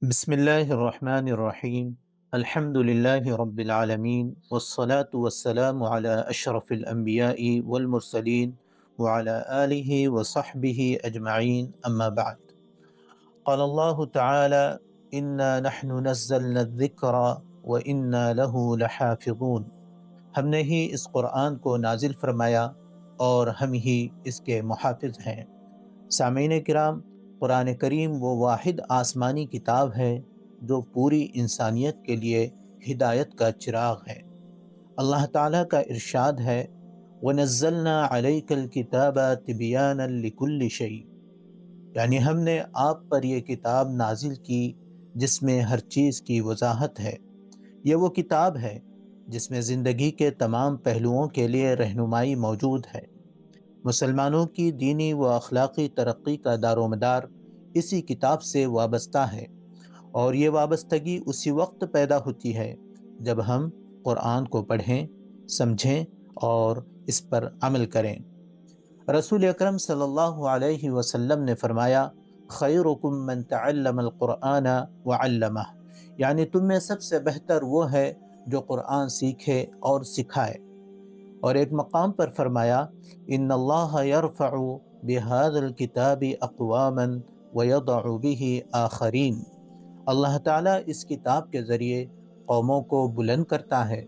بسم اللہ الرحمن الرحیم الحمد للہ رب العالمین والصلاة والسلام علی اشرف الانبیاء والمرسلین وعلی آلہ وصحبہ اجمعین اما بعد قال اللہ تعالی انا نحن نزلنا الذکر وانا له لحافظون، ہم نے ہی اس قرآن کو نازل فرمایا اور ہم ہی اس کے محافظ ہیں۔ سامعین کرام، قرآن کریم وہ واحد آسمانی کتاب ہے جو پوری انسانیت کے لیے ہدایت کا چراغ ہے۔ اللہ تعالیٰ کا ارشاد ہے وَنَزَّلْنَا عَلَيْكَ الْكِتَابَ تِبْيَانًا لِكُلِّ شَيْءٍ، یعنی ہم نے آپ پر یہ کتاب نازل کی جس میں ہر چیز کی وضاحت ہے۔ یہ وہ کتاب ہے جس میں زندگی کے تمام پہلوؤں کے لیے رہنمائی موجود ہے۔ مسلمانوں کی دینی و اخلاقی ترقی کا دار و مدار اسی کتاب سے وابستہ ہے، اور یہ وابستگی اسی وقت پیدا ہوتی ہے جب ہم قرآن کو پڑھیں، سمجھیں اور اس پر عمل کریں۔ رسول اکرم صلی اللہ علیہ وسلم نے فرمایا خیرکم من تعلم القرآن وعلمہ، یعنی تم میں سب سے بہتر وہ ہے جو قرآن سیکھے اور سکھائے۔ اور ایک مقام پر فرمایا ان اللہ یرفع بهذا الکتاب اقواما ویضع به آخرین، اللہ تعالیٰ اس کتاب کے ذریعے قوموں کو بلند کرتا ہے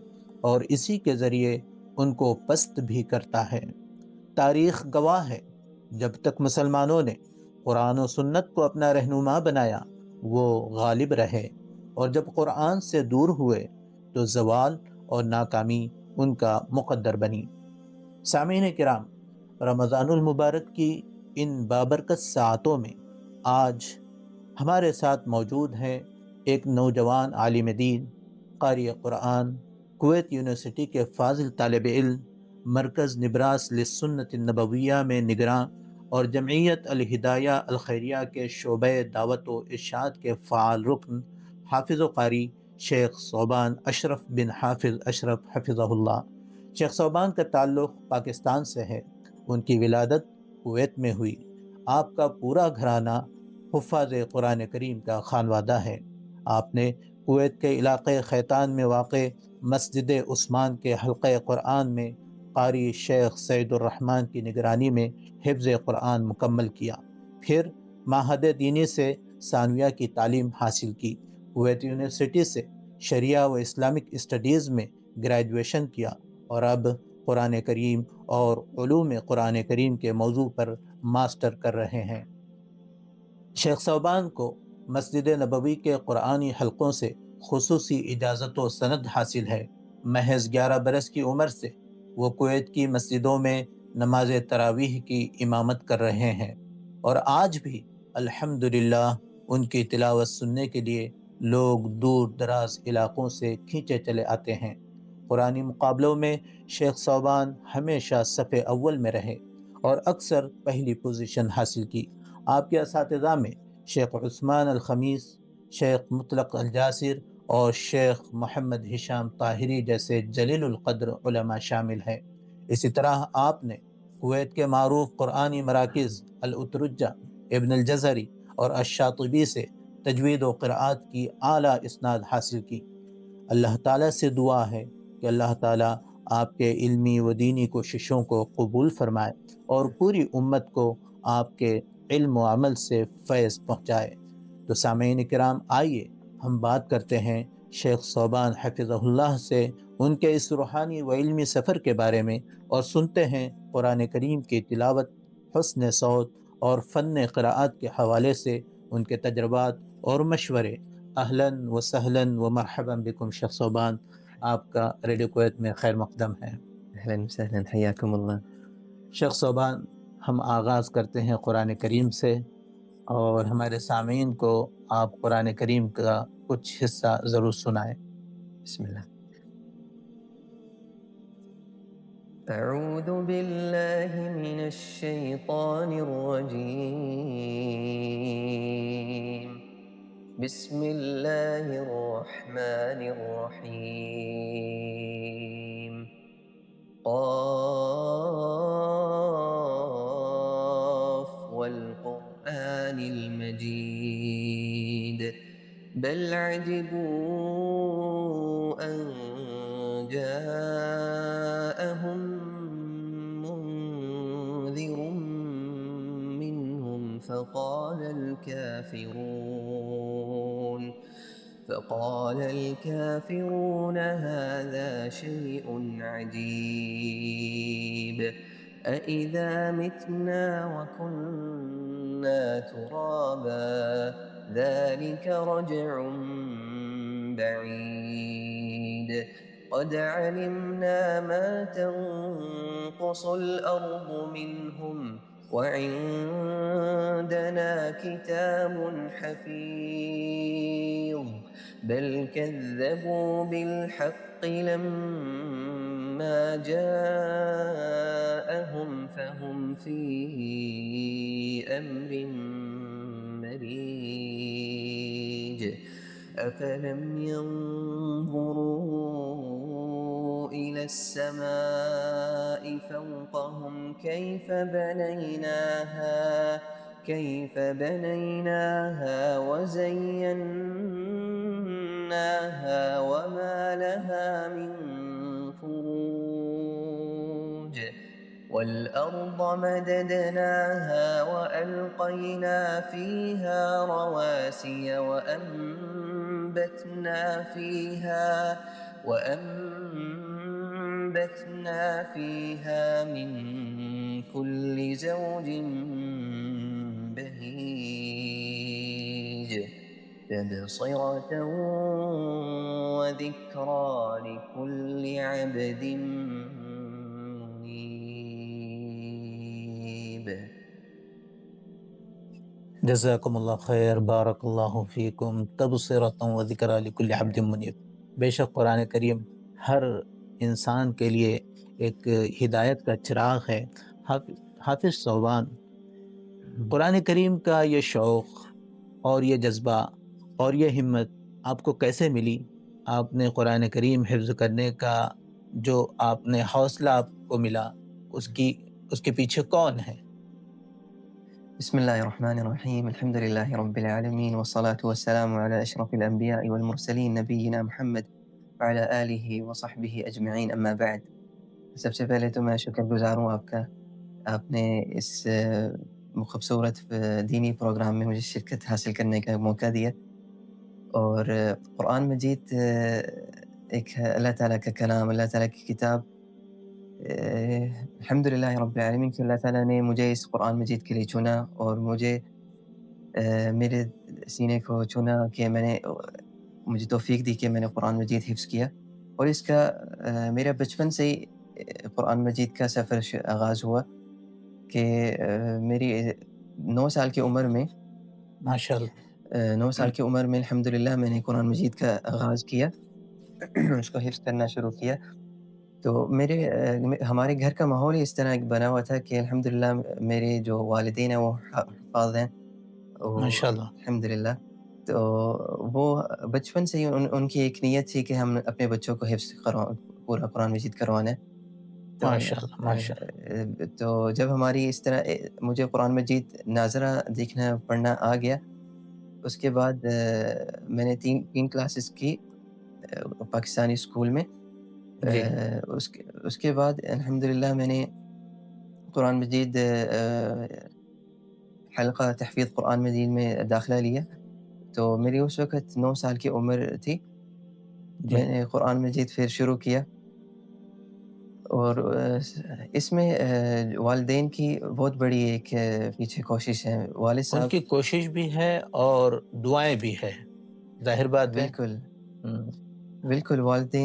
اور اسی کے ذریعے ان کو پست بھی کرتا ہے۔ تاریخ گواہ ہے جب تک مسلمانوں نے قرآن و سنت کو اپنا رہنما بنایا وہ غالب رہے، اور جب قرآن سے دور ہوئے تو زوال اور ناکامی ان کا مقدر بنی۔ سامعین کرام، رمضان المبارک کی ان بابرکت ساعتوں میں آج ہمارے ساتھ موجود ہیں ایک نوجوان عالم دین، قاری قرآن، کویت یونیورسٹی کے فاضل طالب علم، مرکز نبراس للسنت النبویہ میں نگراں اور جمعیت الہدایہ الخیریہ کے شعبہ دعوت و ارشاد کے فعال رکن، حافظ و قاری شیخ صوبان اشرف بن حافظ اشرف حفظہ اللہ۔ شیخ صوبان کا تعلق پاکستان سے ہے، ان کی ولادت کویت میں ہوئی۔ آپ کا پورا گھرانہ حفاظ قرآن کریم کا خانوادہ ہے۔ آپ نے کویت کے علاقے خیتان میں واقع مسجد عثمان کے حلقہ قرآن میں قاری شیخ سعید الرحمن کی نگرانی میں حفظ قرآن مکمل کیا، پھر معہد دینی سے ثانویہ کی تعلیم حاصل کی، کویت یونیورسٹی سے شریعہ و اسلامک اسٹڈیز میں گریجویشن کیا، اور اب قرآن کریم اور علوم قرآن کریم کے موضوع پر ماسٹر کر رہے ہیں۔ شیخ صوبان کو مسجد نبوی کے قرآنی حلقوں سے خصوصی اجازت و سند حاصل ہے۔ محض 11 برس کی عمر سے وہ کویت کی مسجدوں میں نماز تراویح کی امامت کر رہے ہیں، اور آج بھی الحمدللہ ان کی تلاوت سننے کے لیے لوگ دور دراز علاقوں سے کھینچے چلے آتے ہیں۔ قرآنی مقابلوں میں شیخ صوبان ہمیشہ صف اول میں رہے اور اکثر پہلی پوزیشن حاصل کی۔ آپ کے اساتذہ میں شیخ عثمان الخمیس، شیخ مطلق الجاسر اور شیخ محمد ہشام طاہری جیسے جلیل القدر علماء شامل ہیں۔ اسی طرح آپ نے کویت کے معروف قرآنی مراکز الاترجہ، ابن الجزری اور الشاطبی سے تجوید و قرآت کی اعلیٰ اسناد حاصل کی۔ اللہ تعالیٰ سے دعا ہے کہ اللہ تعالیٰ آپ کے علمی و دینی کوششوں کو قبول فرمائے اور پوری امت کو آپ کے علم و عمل سے فیض پہنچائے۔ تو سامعین کرام، آئیے ہم بات کرتے ہیں شیخ صوبان حفظہ اللہ سے ان کے اس روحانی و علمی سفر کے بارے میں، اور سنتے ہیں قرآن کریم کی تلاوت، حسن صوت اور فن قراءت کے حوالے سے ان کے تجربات اور مشورے۔ اہلاً و سہلاً و مرحبا بکم شیخ صوبان، آپ کا ریڈیو کویت میں خیر مقدم ہے۔ اهلا وسهلا، حياكم الله. شیخ صوبان، ہم آغاز کرتے ہیں قرآن کریم سے، اور ہمارے سامعین کو آپ قرآن کریم کا کچھ حصہ ضرور سنائیں۔ بسم الله. أعوذ بالله من الشيطان الرجيم. بسم الله الرحمن الرحيم. قاف والقرآن المجيد بل عجبوا أن جاءهم منذر منهم فقال الكافرون هذا شيء عجيب أإذا متنا وكنا ترابا ذلك رجع بعيد قد علمنا ما تنقص الأرض منهم وعندنا كتاب حفيظ بل كذبوا بالحق لما جاءهم فهم في أمر مريج أفلم ينظروا إلى السماء فوقهم كيف بنيناها وزيناها وما لها من فروج والأرض مددناها وألقينا فيها رواسي وأنبتنا فيها من كل زوج بهيج تبصرة وذكرى لكل عبد منيب. جزاکم اللہ خیر، بارک اللہ فیکم، تبصرۃ و ذکری لکل عبد منیب۔ بے شک قرآن کریم ہر انسان کے لیے ایک ہدایت کا چراغ ہے۔ حافظ صوبان، قرآن کریم کا یہ شوق اور یہ جذبہ اور یہ ہمت آپ کو کیسے ملی؟ آپ نے قرآن کریم حفظ کرنے کا جو آپ نے حوصلہ آپ کو ملا، اس کے پیچھے کون ہے؟ بسم اللہ الرحمن الرحیم، الحمد للہ رب العالمین والصلاة والسلام علی اشرف الانبیاء والمرسلین نبینا محمد وعلی آلہ وصحبہ اجمعین، اما بعد۔ سب سے پہلے تو میں شکر گزار ہوں آپ کا، آپ نے اس خوبصورت دینی پروگرام میں مجھے شرکت حاصل کرنے کا موقع دیا۔ اور قرآن مجید ایک اللہ تعالیٰ کا کلام، اللہ تعالیٰ کی کتاب، الحمدللہ رب العالمین کہ اللہ تعالیٰ نے مجھے اس قرآن مجید کے لیے چنا اور مجھے میرے سینے کو چنا کہ مجھے توفیق دی کہ میں نے قرآن مجید حفظ کیا۔ اور اس کا میرا بچپن سے ہی قرآن مجید کا سفر آغاز ہوا کہ میری 9 سال کی عمر میں، ماشاءاللہ 9 سال کی عمر میں الحمدللہ میں نے قرآن مجید کا آغاز کیا، اس کو حفظ کرنا شروع کیا۔ تو ہمارے گھر کا ماحول ہی اس طرح بنا ہوا تھا کہ الحمدللہ میرے جو والدین ہیں وہ حفاظ ہیں ماشاءاللہ الحمدللہ۔ تو وہ بچپن سے ہی ان کی ایک نیت تھی کہ ہم اپنے بچوں کو حفظ پورا قرآن مجید کروانا ہے۔ ماشاءاللہ تو جب ہماری اس طرح مجھے قرآن مجید ناظرہ دیکھنا پڑھنا آ گیا، اس کے بعد میں نے 3 کلاسز کی پاکستانی اسکول میں۔ اس کے بعد الحمدللہ میں نے قرآن مجید حلقہ تحفیظ قرآن مجید میں داخلہ لیا۔ تو میری اس وقت 9 سال کی عمر تھی، میں نے قرآن مجید پھر شروع کیا۔ اور اس میں والدین کی بہت بڑی ایک پیچھے کوشش ہے، والد صاحب ان کی کوشش بھی ہے اور دعائیں بھی ہے، ظاہر بات ہے۔ بالکل والد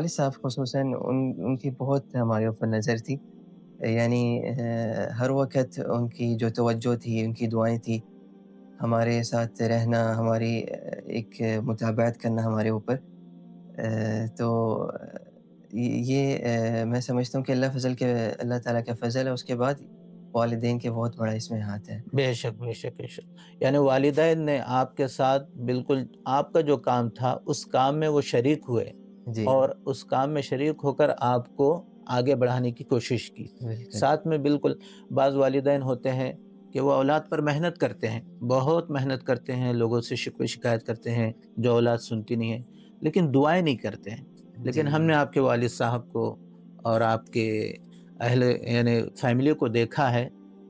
صاحب خصوصاً ان کی بہت ہمارے اوپر نظر تھی، یعنی ہر وقت ان کی جو توجہ تھی، ان کی دعائیں تھی، ہمارے ساتھ رہنا، ہماری ایک متابعت کرنا ہمارے اوپر۔ تو یہ میں سمجھتا ہوں کہ اللہ تعالیٰ کا فضل ہے، اس کے بعد والدین کے بہت بڑا اس میں ہاتھ ہے۔ بے شک بے شک بے شک، یعنی والدین نے آپ کے ساتھ بالکل آپ کا جو کام تھا اس کام میں وہ شریک ہوئے اور اس کام میں شریک ہو کر آپ کو آگے بڑھانے کی کوشش کی۔ ساتھ میں بالکل بعض والدین ہوتے ہیں کہ وہ اولاد پر محنت کرتے ہیں، بہت محنت کرتے ہیں، لوگوں سے شکوے شکایت کرتے ہیں، جو اولاد سنتی نہیں ہے، لیکن دعائیں نہیں کرتے ہیں۔ لیکن ہم جی نے آپ کے والد صاحب کو اور آپ کے اہل یعنی فیملی کو دیکھا ہے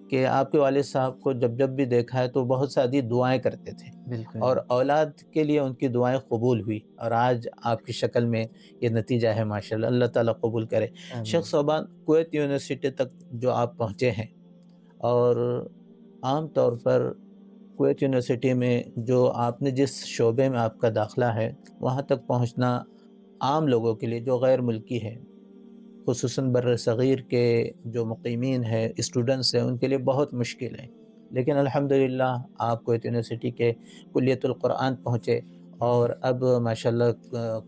کہ آپ کے والد صاحب کو جب جب بھی دیکھا ہے تو بہت ساری دعائیں کرتے تھے، بالکل اور اولاد کے لیے ان کی دعائیں قبول ہوئی، اور آج آپ کی شکل میں یہ نتیجہ ہے ماشاءاللہ، اللہ تعالیٰ قبول کرے۔ آمین شیخ صوبان، کویت یونیورسٹی تک جو آپ پہنچے ہیں، اور عام طور پر کویت یونیورسٹی میں جو آپ نے جس شعبے میں آپ کا داخلہ ہے، وہاں تک پہنچنا عام لوگوں کے لیے جو غیر ملکی ہے، خصوصاً بر صغیر کے جو مقیمین ہیں، اسٹوڈنٹس ہیں، ان کے لیے بہت مشکل ہے۔ لیکن الحمدللہ آپ کویت یونیورسٹی کے کلیت القرآن پہنچے، اور اب ماشاءاللہ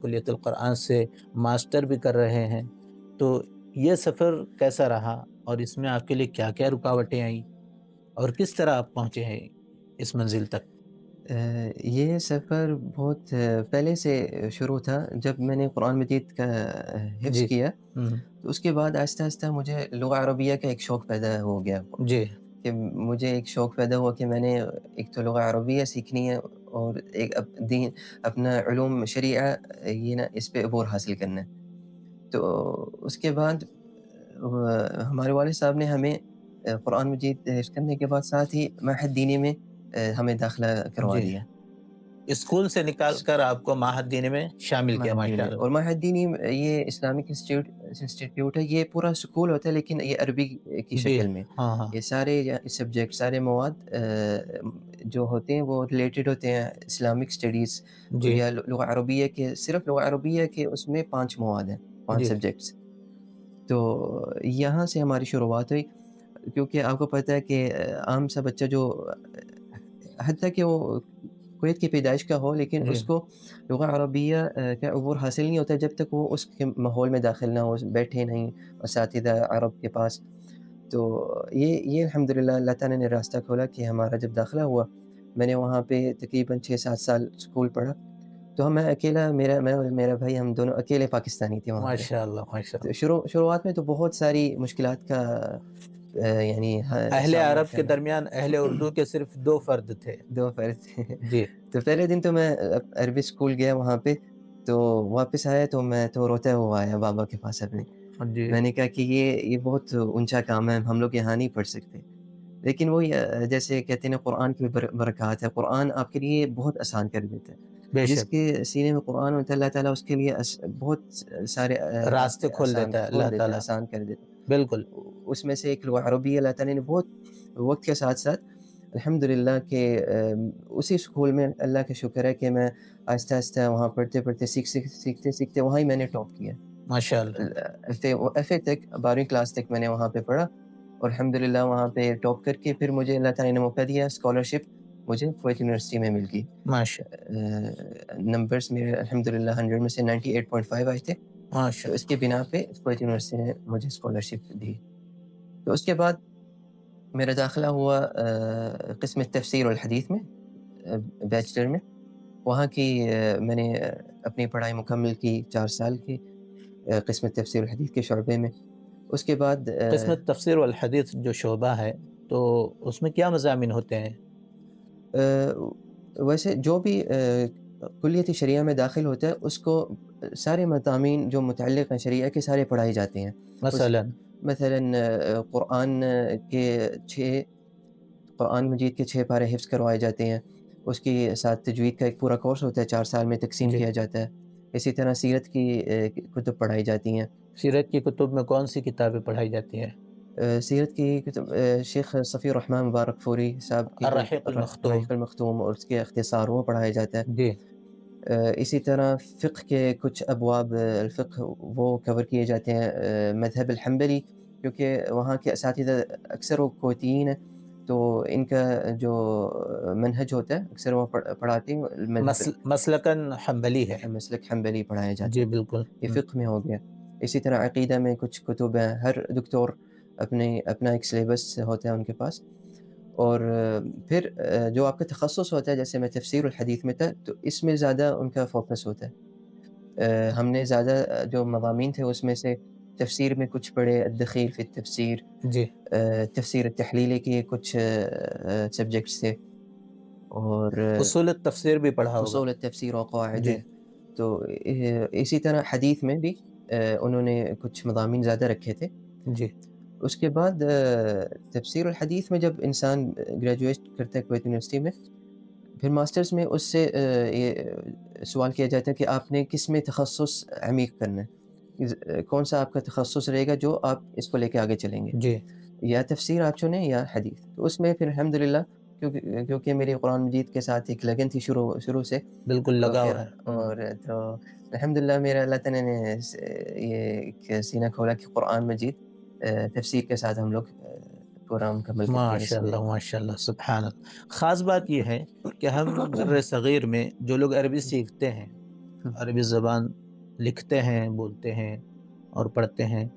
کلیت القرآن سے ماسٹر بھی کر رہے ہیں۔ تو یہ سفر کیسا رہا، اور اس میں آپ کے لیے کیا کیا رکاوٹیں آئیں، اور کس طرح آپ پہنچے ہیں اس منزل تک؟ یہ سفر بہت پہلے سے شروع تھا، جب میں نے قرآن مجید کا حفظ جی۔ کیا، ہم۔ تو اس کے بعد آہستہ آہستہ مجھے لغہ عربیہ کا ایک شوق پیدا ہو گیا، جی کہ مجھے ایک شوق پیدا ہوا کہ میں نے ایک تو لغہ عربیہ سیکھنی ہے، اور ایک دین اپنا علوم شریعہ یہ نا اس پہ عبور حاصل کرنا ہے۔ تو اس کے بعد ہمارے والد صاحب نے ہمیں قرآن مجید حفظ کرنے کے بعد ساتھ ہی معہد دینی میں ہمیں داخلہ کروا جی، دیا۔ اسکول سے نکال کر آپ کو معہد دینی میں شامل کیا، معہد دینی، ماشاءاللہ۔ اور معہد دینی یہ اسلامک انسٹیٹیوٹ ہے، یہ پورا سکول ہوتا ہے لیکن یہ عربی کی جی شکل میں۔ ہاں ہاں یہ سارے سبجیکٹ، سارے مواد جو ہوتے ہیں وہ ریلیٹڈ ہوتے ہیں اسلامک اسٹڈیز جی یا لغہ عربیہ کے، صرف لغہ عربیہ کے اس میں 5 مواد ہیں، 5 جی سبجیکٹس۔ تو یہاں سے ہماری شروعات ہوئی، کیونکہ آپ کو پتہ ہے کہ عام سا بچہ جو حتیٰ کہ وہ کویت کی پیدائش کا ہو، لیکن جی اس کو لغہ عربیہ کا عبور حاصل نہیں ہوتا جب تک وہ اس کے ماحول میں داخل نہ ہو، بیٹھے نہیں اساتذہ عرب کے پاس۔ تو یہ الحمدللہ اللہ تعالیٰ نے راستہ کھولا کہ ہمارا جب داخلہ ہوا، میں نے وہاں پہ تقریباً 6-7 سال اسکول پڑھا۔ تو میں اکیلا، میں اور میرا بھائی، ہم دونوں اکیلے پاکستانی تھے وہاں پہ۔ ماشاءاللہ تو ماشاءاللہ۔ شروعات میں تو بہت ساری مشکلات کا یعنی اہل سامنا عرب کے کرنا۔ درمیان اہل اردو کے صرف 2 فرد تھے۔ 2 فرد تھے۔ جی تو پہلے دن تو میں عربی اسکول گیا وہاں پہ، تو واپس آیا تو میں تو روتا ہوا آیا بابا کے پاس اپنے۔ جی میں نے کہا کہ یہ بہت اونچا کام ہے، ہم لوگ یہاں نہیں پڑھ سکتے۔ لیکن وہی جیسے کہتے ہیں نا، قرآن کی برکات ہے، قرآن آپ کے لیے بہت آسان کر دیتا ہے۔ بے جس شک، کے سینے میں قرآن ہوتا ہے، اللہ تعالیٰ اس کے لیے بہت سارے راستے راستے کھول آسان دیتا ہے اللہ کھول دیتا ہے، تعالیٰ۔ آسان کر دیتا ہے۔ بالکل۔ اس میں سے ایک لغہ عربی اللہ تعالیٰ نے بہت وقت کے ساتھ ساتھ الحمدللہ کہ اسی اسکول میں اللہ کا شکر ہے کہ میں آہستہ آہستہ وہاں پڑھتے پڑھتے سیکھتے سیکھتے وہاں ہی میں نے ٹاپ کیا۔ ماشاءاللہ۔ ایف اے تک، 12ویں کلاس تک میں نے وہاں پہ پڑھا، اور الحمدللہ وہاں پہ ٹاپ کر کے پھر مجھے اللہ تعالیٰ نے موقع دیا، اسکالرشپ مجھے کویت یونیورسٹی میں مل گئی۔ ماشاء نمبرز میرے الحمدللہ 100 میں سے 98.5 آئے تھے، تو اس ماشاءاللہ۔ کے بنا پہ کویت یونیورسٹی نے مجھے اسکالرشپ دی۔ تو اس کے بعد میرا داخلہ ہوا قسم تفسیر والحدیث میں، بیچلر میں۔ وہاں کی میں نے اپنی پڑھائی مکمل کی 4 سال کی قسم تفسیر والحدیث کے شعبے میں۔ اس کے بعد قسم تفسیر والحدیث جو شعبہ ہے، تو اس میں کیا مضامین ہوتے ہیں؟ ویسے جو بھی کلیت شریعہ میں داخل ہوتا ہے، اس کو سارے مضامین جو متعلق ہیں شریعہ کے، سارے پڑھائے جاتے ہیں۔ اس مثلاً؟ مثلاً قرآن کے 6 قرآن مجید کے 6 پارے حفظ کروائے جاتے ہیں۔ اس کے ساتھ تجوید کا ایک پورا کورس ہوتا ہے، 4 سال میں تقسیم جی۔ کیا جاتا ہے۔ اسی طرح سیرت کی کتب پڑھائی جاتی ہیں۔ سیرت کی کتب میں کون سی کتابیں پڑھائی جاتی ہیں؟ سیرت کی کتب شیخ صفی الرحمن مبارک فوری صاحب کی جو الرحیق المختوم۔ الرحیق المختوم، اور اس کے اختصار وہ پڑھایا جاتا ہے۔ جی اسی طرح فقہ کے کچھ ابواب الفقہ وہ کور کیے جاتے ہیں۔ مذہب الحنبلی، کیونکہ وہاں کے اساتذہ اکثر وہ کویتیین ہیں، تو ان کا جو منہج ہوتا ہے اکثر وہ پڑھاتے ہیں مذہب مسلکاً حنبلی ہے۔ مسلک حنبلی پڑھایا جاتا جی ہے۔ بالکل۔ یہ فقہ میں ہو گیا۔ اسی طرح عقیدہ میں کچھ کتب ہیں، ہر دکتور اپنا ایک سلیبس ہوتا ہے ان کے پاس۔ اور پھر جو آپ کا تخصص ہوتا ہے، جیسے میں تفسیر الحدیث میں تھا، تو اس میں زیادہ ان کا فوکس ہوتا ہے۔ ہم نے زیادہ جو مضامین تھے اس میں سے تفسیر میں کچھ پڑھے، الدخیل فی التفسیر، جی تفسیر التحلیلی کے کچھ سبجیکٹس تھے، اور اصول التفسیر بھی پڑھا ہوگا. اصول التفسیر و قواعد. جی تو اسی طرح حدیث میں بھی انہوں نے کچھ مضامین زیادہ رکھے تھے. جی اس کے بعد تفسیر الحدیث میں جب انسان گریجویٹ کرتا ہے کویت یونیورسٹی میں، پھر ماسٹرز میں اس سے یہ سوال کیا جاتا ہے کہ آپ نے کس میں تخصص عمیق کرنا ہے، کون سا آپ کا تخصص رہے گا جو آپ اس کو لے کے آگے چلیں گے، جی یا تفسیر آپ چنیں یا حدیث. تو اس میں پھر الحمدللہ کیونکہ میری قرآن مجید کے ساتھ ایک لگن تھی شروع سے، بالکل تو لگاؤ پھر ہے. اور تو الحمدللہ میرا اللہ تعالیٰ نے یہ ایک سینہ کھولا کہ قرآن مجید تفسیر کے ساتھ ہم لوگ پورا مکمل کرتے ہیں اس میں. ماشاء اللہ سبحان اللہ. خاص بات یہ ہے کہ ہم در صغیر میں جو لوگ عربی سیکھتے ہیں، عربی زبان لکھتے ہیں، بولتے ہیں اور پڑھتے ہیں،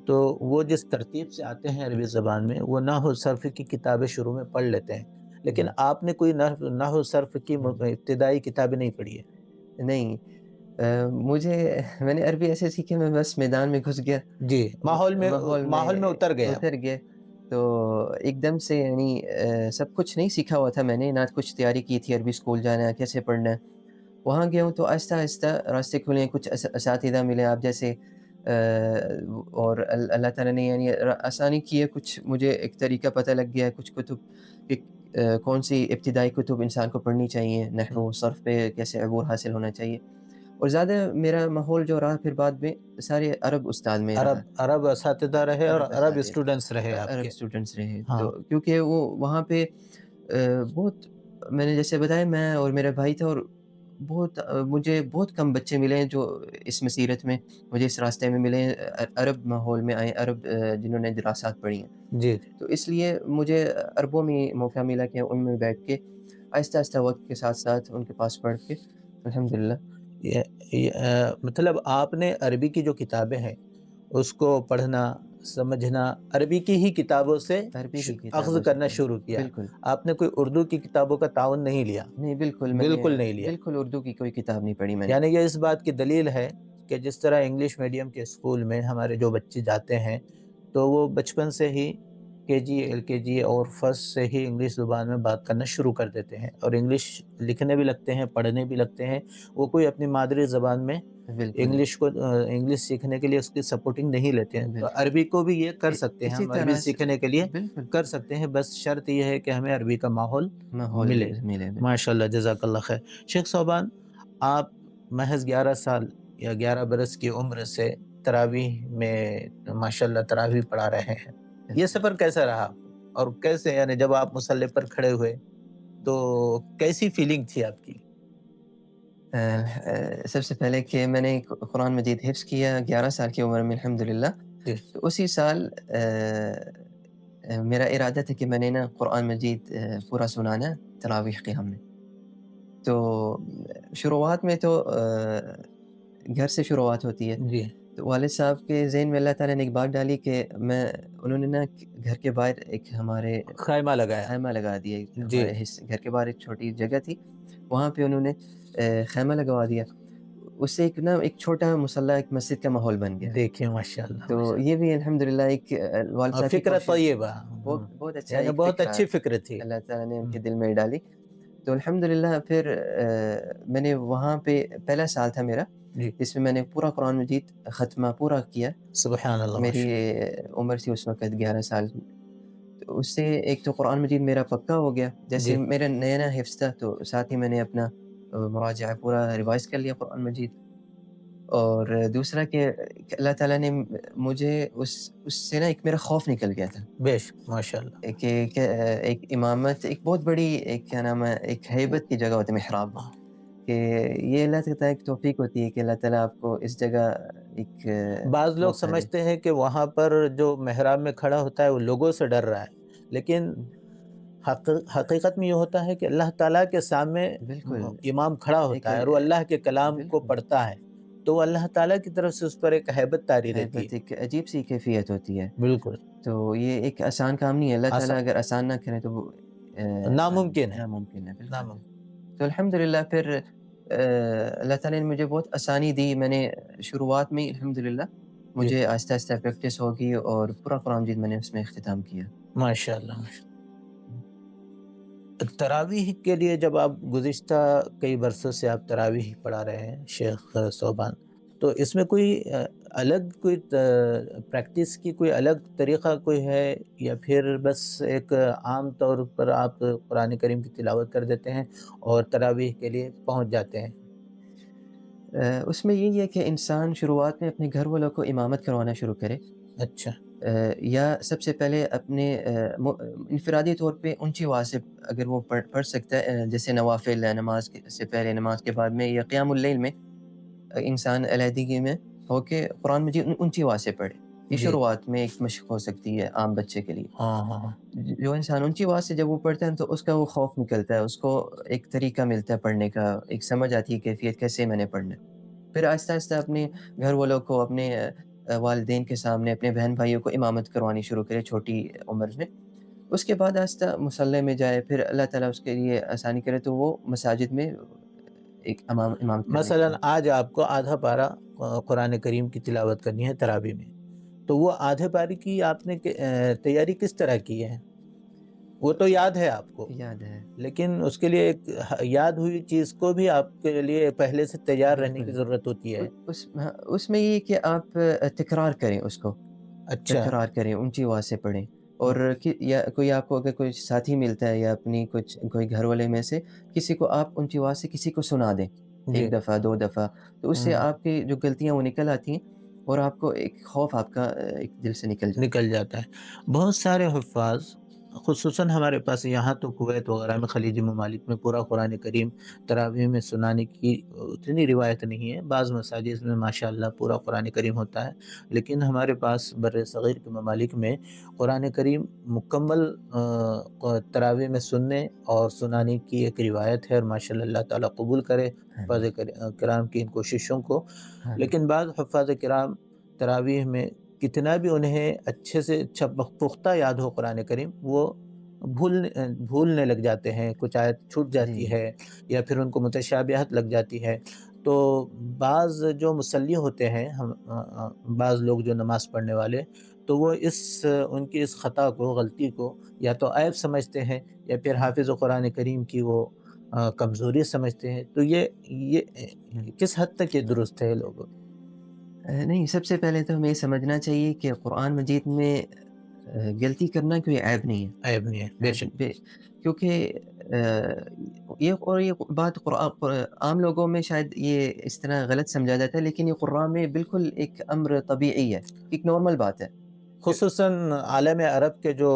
تو وہ جس ترتیب سے آتے ہیں عربی زبان میں، وہ نحو صرف کی کتابیں شروع میں پڑھ لیتے ہیں. لیکن آپ نے کوئی نحو صرف کی ابتدائی کتابیں نہیں پڑھی ہے؟ نہیں، میں نے عربی ایسے سیکھی، میں بس میدان میں گھس گیا، جی ماحول میں اتر گیا. اتر گیا. تو ایک دم سے یعنی سب کچھ نہیں سیکھا ہوا تھا میں نے، نہ کچھ تیاری کی تھی عربی اسکول جانا ہے کیسے پڑھنا ہے. وہاں گیا ہوں تو آہستہ آہستہ راستے کھلے، کچھ اساتذہ ملے آپ جیسے، اور اللہ تعالیٰ نے یعنی آسانی کی ہے، کچھ مجھے ایک طریقہ پتہ لگ گیا ہے، کچھ کتب کہ کون سی ابتدائی کتب انسان کو پڑھنی چاہیے، نحو صرف پہ کیسے عبور حاصل ہونا چاہیے. اور زیادہ میرا ماحول جو رہا پھر بعد میں سارے عرب استاد میں رہا، عرب اساتذہ رہے اور عرب اساتذہ، اسٹوڈنٹس رہے آپ عرب کے. اسٹوڈنٹس رہے. ہاں تو کیونکہ وہ وہاں پہ بہت، میں نے جیسے بتایا میں اور میرا بھائی تھا، اور مجھے بہت کم بچے ملے ہیں جو اس مسیرت میں مجھے اس راستے میں ملے ہیں، عرب ماحول میں آئے، عرب جنہوں نے دراسات پڑھی ہیں. جی تو اس لیے مجھے عربوں میں موقع ملا کہ ان میں بیٹھ کے آہستہ آہستہ وقت کے ساتھ ساتھ ان کے پاس پڑھ کے الحمدللہ. مطلب آپ نے عربی کی جو کتابیں ہیں اس کو پڑھنا، سمجھنا عربی کی ہی کتابوں سے عربی کی اخذ کتابوں سے کرنا شروع کیا. بالکل آپ نے کوئی اردو کی کتابوں کا تعاون نہیں لیا؟ نہیں، بالکل میں نے بالکل نہیں لیا. بالکل اردو کی کوئی کتاب نہیں پڑھی میں نے. یعنی یہ اس بات کی دلیل ہے کہ جس طرح انگلش میڈیم کے اسکول میں ہمارے جو بچے جاتے ہیں تو وہ بچپن سے ہی کے جی، ایل کے جی اور فرسٹ سے ہی انگلش زبان میں بات کرنا شروع کر دیتے ہیں، اور انگلش لکھنے بھی لگتے ہیں، پڑھنے بھی لگتے ہیں. وہ کوئی اپنی مادری زبان میں بالکل انگلش سیکھنے کے لیے اس کی سپورٹنگ نہیں لیتے ہیں. تو بالکل عربی کو بھی یہ کر سکتے ہیں، اسی ہم عربی طرح سے سیکھنے کے لیے بالکل کر سکتے ہیں، بس شرط یہ ہے کہ ہمیں عربی کا ماحول ماحول ملے. ملے. ماشاء اللہ جزاک اللہ خیر. شیخ صوبان، آپ محض 11 سال یا 11 برس کی عمر سے تراویح میں ماشاءاللہ تراویح پڑھا رہے ہیں. یہ سفر کیسا رہا اور کیسے، یعنی جب آپ مصلی پر کھڑے ہوئے تو کیسی فیلنگ تھی آپ کی؟ سب سے پہلے کہ میں نے قرآن مجید حفظ کیا 11 سال کی عمر میں الحمدللہ. جی تو اسی سال میرا ارادہ تھا کہ میں نے نا قرآن مجید پورا سنانا تراویح قیام میں. تو شروعات میں تو گھر سے شروعات ہوتی ہے. جی تو والد صاحب کے ذہن میں اللہ تعالیٰ نے ایک بات ڈالی کہ انہوں نے نا گھر کے باہر ایک ہمارے خیمہ لگایا. خیمہ لگا دیا. جی ہمارے گھر کے باہر ایک چھوٹی جگہ تھی، وہاں پہ انہوں نے خیمہ لگوا دیا. اس سے ایک چھوٹا مصلی، ایک مسجد کا ماحول بن گیا. دیکھیں ماشاءاللہ. تو یہ بھی الحمدللہ ایک والد صاحب کی فکر کوشش، طیبہ، بہت اچھا یعنی ایک بہت فکر اچھی فکر تھی. اللہ تعالیٰ نے ان کے دل میں ڈالی. تو الحمدللہ پھر میں نے وہاں پہ پہلا سال تھا میرا جی جس میں نے پورا قرآن مجید ختمہ پورا کیا. سبحان اللہ. میری عمر تھی اس وقت 11 سال. تو اس سے ایک تو قرآن مجید میرا پکا ہو گیا، جیسے جی میرا نیا حفظ تھا تو ساتھ ہی میں نے اپنا مراجعہ پورا ریوائز کر لیا قرآن مجید. اور دوسرا کہ اللہ تعالیٰ نے مجھے اس سے نا ایک میرا خوف نکل گیا تھا بیش ماشاءاللہ. کہ ایک امامت ایک بہت بڑی ایک کیا نام ہے ایک ہیبت کی جگہ ہوتی ہے محراب، کہ یہ اللہ تعالیٰ ایک توفیق ہوتی ہے کہ اللہ تعالیٰ آپ کو اس جگہ ایک بعض لوگ موقع دے. سمجھتے ہیں کہ وہاں پر جو محراب میں کھڑا ہوتا ہے وہ لوگوں سے ڈر رہا ہے، لیکن حقیقت میں یہ ہوتا ہے کہ اللہ تعالیٰ کے سامنے بالکل امام کھڑا ہوتا ہے اور وہ اللہ کے کلام کو بالکل پڑھتا ہے، تو وہ اللہ تعالیٰ کی طرف سے اس پر ایک ہیبت طاری رہتی ہیبت ہے. ایک عجیب سی کیفیت ہوتی ہے. بالکل تو یہ ایک آسان کام نہیں ہے، اللہ تعالیٰ اگر آسان نہ کرے تو وہ ناممکن ہے. ناممکن ہے. بالکل. ناممکن. تو الحمدللہ پھر اللہ تعالیٰ نے مجھے بہت آسانی دی. میں نے شروعات میں الحمدللہ مجھے آہستہ آہستہ پریکٹس ہوگی اور پورا قرآن مجید میں نے اس میں اختتام کیا۔ ماشاء اللہ۔ تراویح کے لیے جب آپ گزشتہ کئی برسوں سے آپ تراویح پڑھا رہے ہیں شیخ صوبان، تو اس میں کوئی الگ کوئی پریکٹس کی کوئی الگ طریقہ کوئی ہے، یا پھر بس ایک عام طور پر آپ قرآن کریم کی تلاوت کر دیتے ہیں اور تراویح کے لیے پہنچ جاتے ہیں؟ اس میں یہی ہے کہ انسان شروعات میں اپنے گھر والوں کو امامت کروانا شروع کرے، اچھا یا سب سے پہلے اپنے انفرادی طور پہ اونچی آواز سے اگر وہ پڑھ سکتا ہے، جیسے نوافل نماز سے پہلے، نماز کے بعد میں، یا قیام اللیل میں انسان علیحدگی میں ہو کے قرآن مجید اونچی آواز سے پڑھے۔ یہ جی، شروعات میں ایک مشق ہو سکتی ہے عام بچے کے لیے۔ ہاں ہاں جو انسان اونچی آواز سے جب وہ پڑھتا ہے تو اس کا وہ خوف نکلتا ہے، اس کو ایک طریقہ ملتا ہے پڑھنے کا، ایک سمجھ آتی ہے کیفیت کیسے میں نے پڑھنا ہے۔ پھر آہستہ آہستہ اپنے گھر والوں کو، اپنے والدین کے سامنے، اپنے بہن بھائیوں کو امامت کروانی شروع کرے چھوٹی عمر میں۔ اس کے بعد آہستہ مصلی میں جائے، پھر اللہ تعالیٰ اس کے لیے آسانی کرے تو وہ مساجد میں ایک امامت کرنے مثلا کی۔ آج آپ کو آدھا پارہ قرآن کریم کی تلاوت کرنی ہے تراویح میں، تو وہ آدھے پارے کی آپ نے تیاری کس طرح کی ہے؟ وہ تو یاد ہے آپ کو، یاد ہے، لیکن اس کے لیے ایک یاد ہوئی چیز کو بھی آپ کے لیے پہلے سے تیار رہنے کی بالکل۔ ضرورت ہوتی ہے۔ اس میں یہ ہے کہ آپ تکرار کریں اس کو، اچھا تکرار کریں، اونچی آواز سے پڑھیں، اور یا کوئی آپ کو اگر کوئی ساتھی ملتا ہے یا اپنی کوئی گھر والے میں سے کسی کو آپ اونچی آواز سے کسی کو سنا دیں، جی 1 دفعہ 2 دفعہ، تو اس سے آپ کی جو غلطیاں وہ نکل آتی ہیں، اور آپ کو ایک خوف آپ کا ایک دل سے نکل جاتا نکل جاتا ہے۔ بہت سارے حفاظ، خصوصاً ہمارے پاس یہاں تو کویت وغیرہ میں، خلیجی ممالک میں پورا قرآن کریم تراویح میں سنانے کی اتنی روایت نہیں ہے۔ بعض مساجد میں ماشاءاللہ پورا قرآن کریم ہوتا ہے، لیکن ہمارے پاس بر صغیر کے ممالک میں قرآن کریم مکمل تراویح میں سننے اور سنانے کی ایک روایت ہے، اور ماشاءاللہ اللہ تعالیٰ قبول کرے ہے۔ حفاظ کرام کی ان کوششوں کو۔ آمین۔ لیکن بعض حفاظ کرام تراویح میں کتنا بھی انہیں اچھے سے اچھا پختہ یاد ہو قرآن کریم، وہ بھولنے لگ جاتے ہیں، کچھ آیت چھوٹ جی، جاتی ہے، یا پھر ان کو متشابہت لگ جاتی ہے۔ تو بعض جو مصلی ہوتے ہیں، بعض لوگ جو نماز پڑھنے والے، تو وہ ان کی اس خطا کو، غلطی کو یا تو عیب سمجھتے ہیں، یا پھر حافظ قرآن کریم کی وہ کمزوری سمجھتے ہیں۔ تو یہ کس حد تک یہ درست ہے لوگوں؟ نہیں، سب سے پہلے تو ہمیں یہ سمجھنا چاہیے کہ قرآن مجید میں غلطی کرنا کوئی عیب نہیں ہے۔ عیب نہیں ہے، بے شک۔ کیونکہ یہ بات عام لوگوں میں شاید یہ اس طرح غلط سمجھا جاتا ہے، لیکن یہ قرآن میں بالکل ایک امر طبیعی ہے، ایک نارمل بات ہے۔ خصوصاً عالم عرب کے جو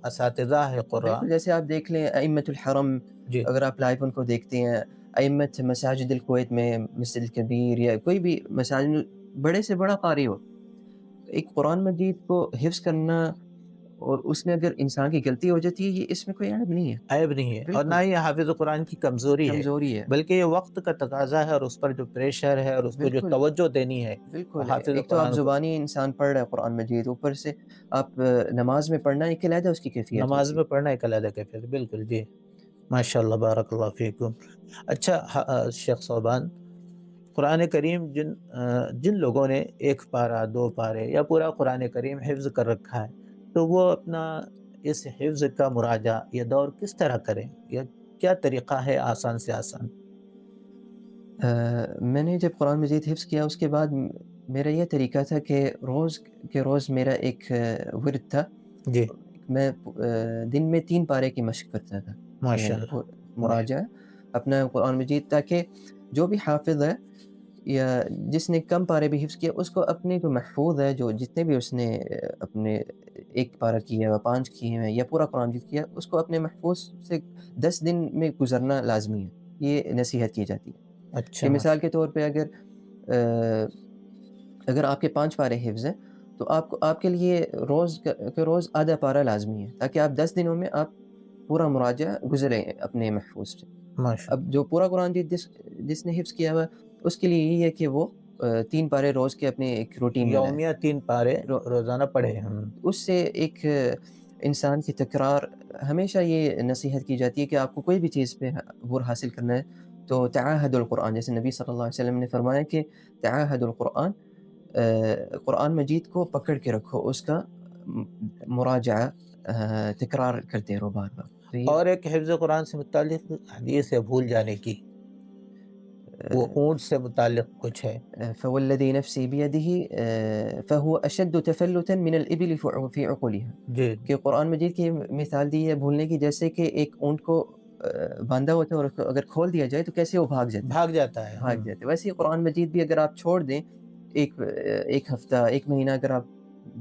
اساتذہ ہے قراء، بالکل، جیسے آپ دیکھ لیں ائمۃ الحرم، جی اگر آپ لائیو ان کو دیکھتے ہیں، ائمۃ مساجد الکویت میں، مسجد الکبیر یا کوئی بھی مساجد، بڑے سے بڑا قاری ہو، ایک قرآن مجید کو حفظ کرنا اور اس میں اگر انسان کی غلطی ہو جاتی ہے، یہ اس میں کوئی عیب نہیں ہے، عیب نہیں ہے، اور بالکل نہ ہی حافظ قرآن کی کمزوری ہے، کمزوری ہے، بلکہ یہ وقت کا تقاضا ہے، اور اس پر جو پریشر ہے اور اس کو جو بالکل توجہ دینی ہے بالکل۔ حافظ ایک تو آپ قرآن کو۔ زبانی انسان پڑھ رہا ہے قرآن مجید، اوپر سے آپ نماز میں پڑھنا ایک علیحدہ اس کی کیفیت نماز ہوتی میں پڑھنا ایک علیحدہ کیفیت، بالکل جی، ماشاء اللہ، بارک اللہ فیکم۔ اچھا شیخ صوبان، قرآن کریم جن لوگوں نے 1 پارہ 2 پارے یا پورا قرآن کریم حفظ کر رکھا ہے، تو وہ اپنا اس حفظ کا مراجعہ یا دور کس طرح کریں، یا کیا طریقہ ہے آسان سے آسان؟ میں نے جب قرآن مجید حفظ کیا اس کے بعد میرا یہ طریقہ تھا کہ روز کے روز میرا ایک ورد تھا، جی میں دن میں 3 پارے کی مشق کرتا تھا، ماشاء اللہ، مراجعہ اپنا قرآن مجید، تاکہ جو بھی حافظ ہے یا جس نے کم پارے بھی حفظ کیا، اس کو اپنے جو محفوظ ہے، جو جتنے بھی اس نے اپنے 1 پارہ کیا ہے، 5 کیے ہیں یا پورا قرآن مجید کیا، اس کو اپنے محفوظ سے 10 دن میں گزرنا لازمی ہے، یہ نصیحت کی جاتی ہے۔ اچھا کہ مثال ماشاء کے طور پہ اگر آپ کے 5 پارے حفظ ہیں، تو آپ کے لیے روز کے روز آدھا پارہ لازمی ہے، تاکہ آپ 10 دنوں میں آپ پورا مراجعہ گزریں اپنے محفوظ سے۔ ماشاء اب جو پورا قرآن جس نے حفظ کیا ہوا ہے، اس کے لیے یہی ہے کہ وہ 3 پارے روز کے اپنے ایک روٹین میں لائے۔ یومیہ 3 پارے رو روزانہ پڑھے ہم۔ اس سے ایک انسان کی تکرار، ہمیشہ یہ نصیحت کی جاتی ہے کہ آپ کو کوئی بھی چیز پہ عبور حاصل کرنا ہے تو تعاہد القرآن، جیسے نبی صلی اللہ علیہ وسلم نے فرمایا کہ تعاہد القرآن، قرآن مجید کو پکڑ کے رکھو، اس کا مراجعہ تکرار کرتے رہو بار بار. تو یہ اور ایک حفظ قرآن سے متعلق حدیث ہے بھول جانے کی، وہ اونٹ سے متعلق کچھ ہے. فوالذی نفسی بیدہ فہو اشد تفلتا من الابل فی عقولها. جی کہ قرآن مجید کی مثال دی ہے بھولنے کی، جیسے کہ ایک اونٹ کو باندھا ہوتا ہے اور اگر کھول دیا جائے تو کیسے وہ بھاگ جاتا بھاگ جاتا ہے. ہے، بھاگ جاتے. ویسے ہی قرآن مجید بھی اگر آپ چھوڑ دیں ایک ہفتہ، ایک مہینہ اگر آپ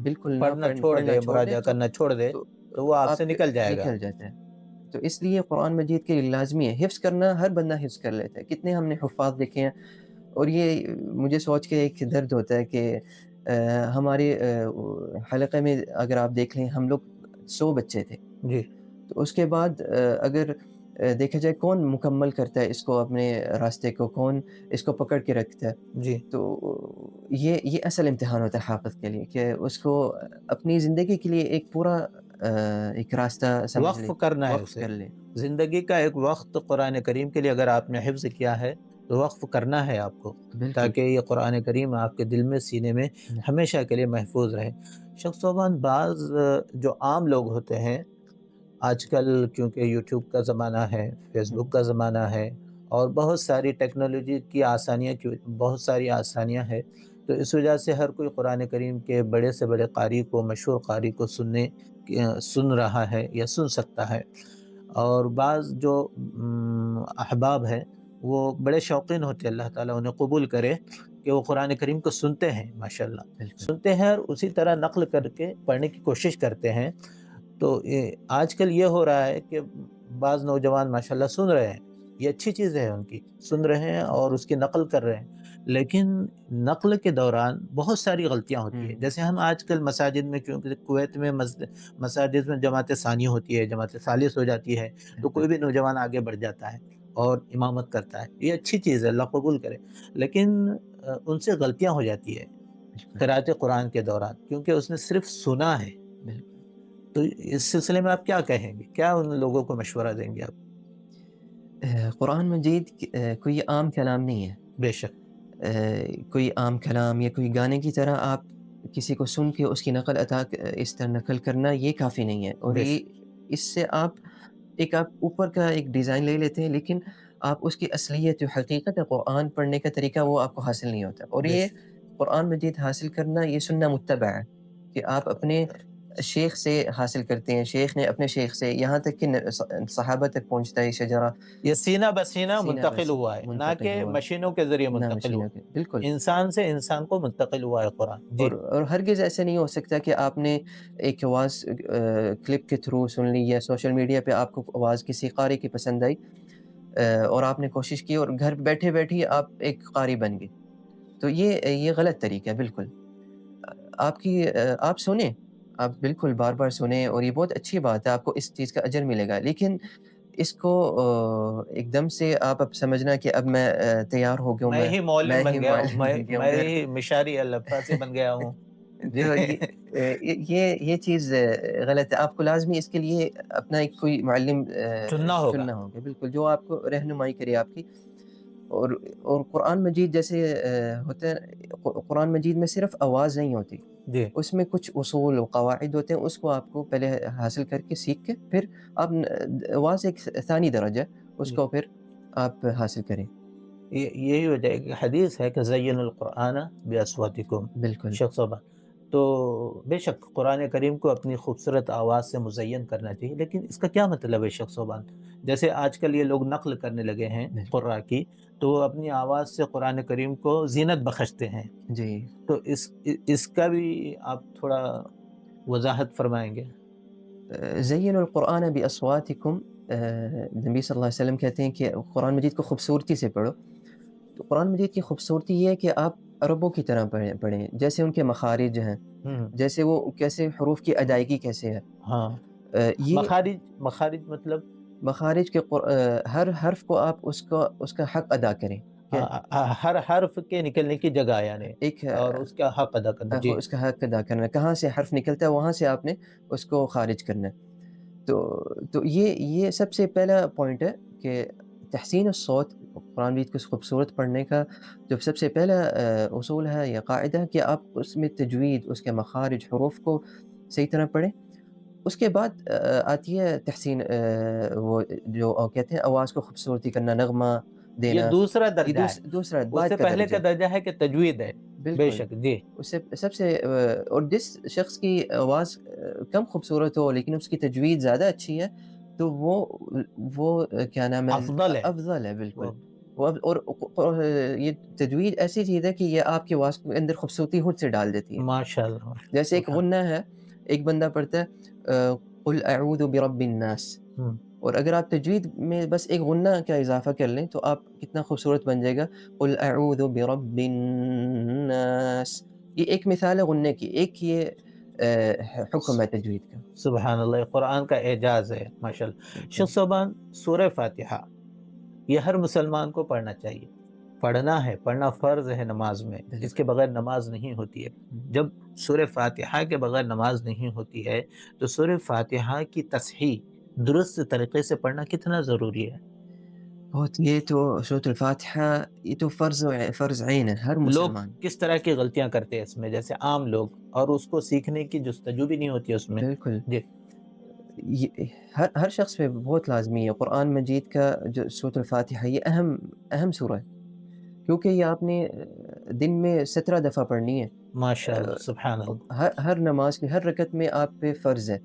بالکل پڑھنا چھوڑ پڑھنا دے، چھوڑ دیں مراجعہ کرنا چھوڑ دے تو وہ آپ سے نکل جائے گا. نکل جاتا ہے. تو اس لیے قرآن مجید کے لیے لازمی ہے حفظ کرنا. ہر بندہ حفظ کر لیتا ہے. کتنے ہم نے حفاظ دیکھے ہیں، اور یہ مجھے سوچ کے ایک درد ہوتا ہے کہ ہمارے حلقے میں اگر آپ دیکھ لیں ہم لوگ 100 بچے تھے. جی تو اس کے بعد اگر دیکھا جائے کون مکمل کرتا ہے اس کو، اپنے راستے کو کون اس کو پکڑ کے رکھتا ہے. جی تو یہ اصل امتحان ہوتا ہے حافظ کے لیے، کہ اس کو اپنی زندگی کے لیے ایک پورا ایک راستہ سمجھ لے، وقف کرنا ہے وقف اسے. کر لے. زندگی کا ایک وقت قرآن کریم کے لیے اگر آپ نے حفظ کیا ہے تو وقف کرنا ہے آپ کو، بالکل تاکہ یہ قرآن کریم آپ کے دل میں، سینے میں ہمیشہ کے لیے محفوظ رہے. شیخ صوبان، بعض جو عام لوگ ہوتے ہیں آج کل، کیونکہ یوٹیوب کا زمانہ ہے، فیس بک کا زمانہ ہے، اور بہت ساری ٹیکنالوجی کی آسانیاں، بہت ساری آسانیاں ہیں، تو اس وجہ سے ہر کوئی قرآن کریم کے بڑے سے بڑے قاری کو، مشہور قاری کو سن رہا ہے یا سن سکتا ہے. اور بعض جو احباب ہیں وہ بڑے شوقین ہوتے ہیں، اللہ تعالیٰ انہیں قبول کرے، کہ وہ قرآن کریم کو سنتے ہیں، ماشاءاللہ بالکل. سنتے ہیں، اور اسی طرح نقل کر کے پڑھنے کی کوشش کرتے ہیں. تو آج کل یہ ہو رہا ہے کہ بعض نوجوان ماشاءاللہ سن رہے ہیں، یہ اچھی چیز ہے، ان کی سن رہے ہیں اور اس کی نقل کر رہے ہیں، لیکن نقل کے دوران بہت ساری غلطیاں ہوتی ہیں. جیسے ہم آج کل مساجد میں، کیونکہ کویت میں مساجد میں جماعت ثانی ہوتی ہے، جماعت ثالث ہو جاتی ہے، تو کوئی بھی نوجوان آگے بڑھ جاتا ہے اور امامت کرتا ہے. یہ اچھی چیز ہے، اللہ قبول کرے، لیکن ان سے غلطیاں ہو جاتی ہے قرأت قرآن کے دوران، کیونکہ اس نے صرف سنا ہے. تو اس سلسلے میں آپ کیا کہیں گے؟ کیا ان لوگوں کو مشورہ دیں گے آپ؟ قرآن مجید کوئی عام کلام نہیں ہے. بے شک. کوئی عام کلام یا کوئی گانے کی طرح آپ کسی کو سن کے اس کی نقل اس طرح نقل کرنا یہ کافی نہیں ہے. اور یہ اس سے آپ اوپر کا ایک ڈیزائن لے لیتے ہیں، لیکن آپ اس کی اصلیت جو حقیقت ہے قرآن پڑھنے کا طریقہ وہ آپ کو حاصل نہیں ہوتا. اور یہ قرآن مجید حاصل کرنا یہ سنہ متبع ہے، کہ آپ اپنے شیخ سے حاصل کرتے ہیں، شیخ نے اپنے شیخ سے، یہاں تک کہ صحابہ تک پہنچتا ہے شجرہ. یہ سینہ بسینہ منتقل ہوا ہے، نہ کہ مشینوں کے ذریعے منتقل ہوا. بالکل. انسان سے انسان کو منتقل ہوا ہے قرآن. جی. اور ہرگز ایسے نہیں ہو سکتا کہ آپ نے ایک آواز کلپ کے تھرو سن لی، یا سوشل میڈیا پہ آپ کو آواز کسی قاری کی پسند آئی اور آپ نے کوشش کی اور گھر بیٹھے بیٹھے آپ ایک قاری بن گئے. تو یہ غلط طریقہ ہے. بالکل آپ سنیں، آپ بالکل بار بار سنیں، اور یہ بہت اچھی بات ہے، آپ کو اس چیز کا اجر ملے گا. لیکن اس کو ایک دم سے آپ اب سمجھنا کہ اب میں تیار ہو گیا ہوں، میں ہی معلم بن گیا ہوں، میں گھر. ہی مشاری الفاظ بن گیا ہوں. تو یہ چیز غلط ہے. آپ کو لازمی اس کے لیے اپنا ایک کوئی معلم چننا ہوگا. بالکل، جو آپ کو رہنمائی کرے آپ کی. اور قرآن مجید جیسے ہوتا ہے، قرآن مجید میں صرف آواز نہیں ہوتی، جی. اس میں کچھ اصول و قواعد ہوتے ہیں، اس کو آپ کو پہلے حاصل کر کے سیکھ کے پھر آپ آواز ایک ثانی درجہ اس کو پھر آپ حاصل کریں. یہی وجہ ہے کہ حدیث ہے کہ زین القرآن باصواتکم. بالکل. شیخ صاحب، تو بے شک قرآن کریم کو اپنی خوبصورت آواز سے مزین کرنا چاہیے، لیکن اس کا کیا مطلب ہے شیخ صوبان؟ جیسے آج کل یہ لوگ نقل کرنے لگے ہیں قراء کی، تو وہ اپنی آواز سے قرآن کریم کو زینت بخشتے ہیں. جی. تو اس کا بھی آپ تھوڑا وضاحت فرمائیں گے؟ زین القرآن باصواتکم، نبی صلی اللہ علیہ وسلم کہتے ہیں کہ قرآن مجید کو خوبصورتی سے پڑھو. تو قرآن مجید کی خوبصورتی یہ ہے کہ آپ عربوں کی طرح پڑھیں، جیسے ان کے مخارج ہیں، جیسے وہ کیسے حروف کی ادائیگی کیسے ہے. ہاں. یہ مخارج مطلب مخارج کے ہر حرف کو آپ اس کا حق ادا کریں. ہر حرف کے نکلنے کی جگہ، یعنی ایک اور اس کا حق ادا کرنا. جی. اس کا حق ادا کرنا، کہاں سے حرف نکلتا ہے وہاں سے آپ نے اس کو خارج کرنا ہے. تو یہ سب سے پہلا پوائنٹ ہے کہ تحسین الصوت قرآن مجید کو خوبصورت پڑھنے کا جو سب سے پہلا اصول ہے یا قاعدہ ہے کہ آپ اس میں تجوید، اس کے مخارج، حروف کو صحیح طرح پڑھیں۔ اس کے بعد آتی ہے تحسین، وہ جو کہتے ہیں آواز کو خوبصورتی کرنا، نغمہ یہ دینا، دوسرا یہ درجہ ہے، دوسرا اس بعد سے کا پہلے درجہ کا ہے۔ درجہ ہے کہ تجوید ہے۔ بے بالکل، شک جی۔ اس سے سب سے اور جس شخص کی آواز کم خوبصورت ہو لیکن اس کی تجوید زیادہ اچھی ہے، تو وہ کیا نام ہے، افضل ہے افضل ہے بالکل۔ وہ۔ وہ اور یہ تجوید ایسی چیز ہے کہ یہ آپ کی آواز کے اندر خوبصورتی خود سے ڈال دیتی ہے۔ ماشاء اللہ جیسے ایک سبحان۔ غنہ ہے، ایک بندہ پڑھتا ہے قل اعوذ برب الناس، ہم، اور اگر آپ تجوید میں بس ایک غنہ کا اضافہ کر لیں تو آپ کتنا خوبصورت بن جائے گا، قل اعوذ برب الناس۔ یہ ایک مثال ہے غنے کی، ایک یہ حکم ہے تجوید کا۔ سبحان اللہ، یہ قرآن کا اعجاز ہے ماشاء اللہ۔ بالکل شیخ صوبان، سورہ فاتحہ یہ ہر مسلمان کو پڑھنا چاہیے، پڑھنا ہے، پڑھنا فرض ہے نماز میں، اس کے بالکل۔ بغیر نماز نہیں ہوتی ہے۔ جب سورہ فاتحہ کے بغیر نماز نہیں ہوتی ہے تو سورہ فاتحہ کی تصحیح درست طریقے سے پڑھنا کتنا ضروری ہے۔ بہت، یہ تو سورۃ الفاتحہ یہ تو فرض عین ہے ہر لوگ مسلمان۔ کس طرح کی غلطیاں کرتے ہیں اس میں، جیسے عام لوگ، اور اس کو سیکھنے کی جستجو بھی نہیں ہوتی اس میں۔ بالکل، جی یہ ہر شخص پہ بہت لازمی ہے۔ قرآن مجید کا جو سورۃ الفاتحہ یہ اہم سورہ ہے، کیونکہ یہ آپ نے دن میں 17 دفعہ پڑھنی ہے۔ ماشاء اللہ سبحان اللہ۔ ہر نماز کی ہر رکعت میں آپ پہ فرض ہے۔